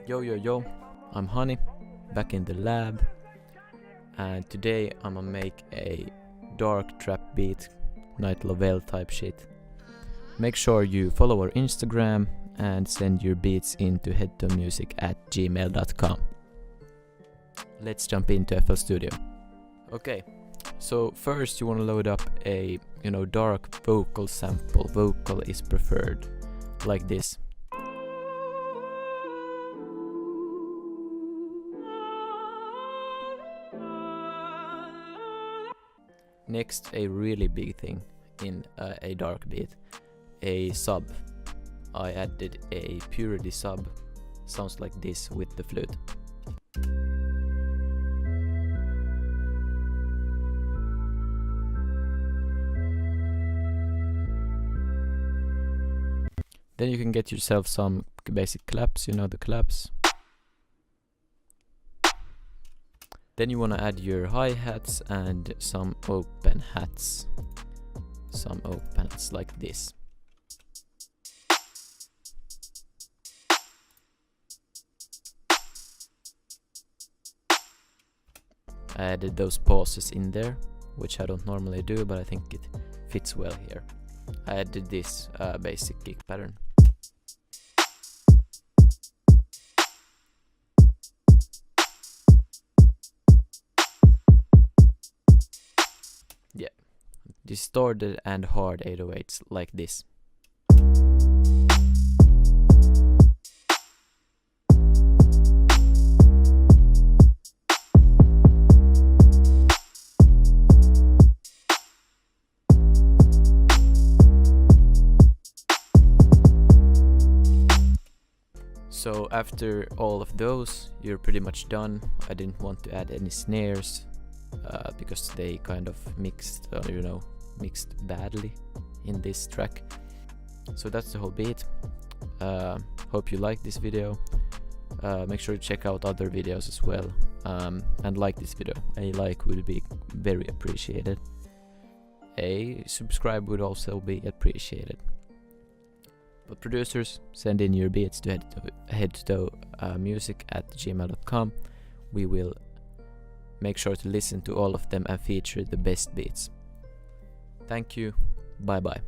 Yo, I'm Honey, back in the lab, and today I'm gonna make a dark trap beat, night lovell type shit. Make sure you follow our Instagram and send your beats into headtonemusic@gmail.com. Let's jump into FL Studio. Okay, so first you want to load up a dark vocal sample. Vocal is preferred, like this. Next, a really big thing in a dark beat, a sub. I added a purity sub, sounds like this with the flute. Then you can get yourself some basic claps, the claps. Then you want to add your hi-hats and some open hats. Some open hats like this. I added those pauses in there, which I don't normally do, but I think it fits well here. I added this basic kick pattern. Yeah, distorted and hard 808s like this. So after all of those, you're pretty much done. I didn't want to add any snares because they kind of mixed badly in this track. So that's the whole beat. Hope you liked this video. Make sure to check out other videos as well, and like this video. A like would be very appreciated. A subscribe would also be appreciated. But producers, send in your beats to headtonemusic@gmail.com. We will make sure to listen to all of them and feature the best beats. Thank you. Bye bye.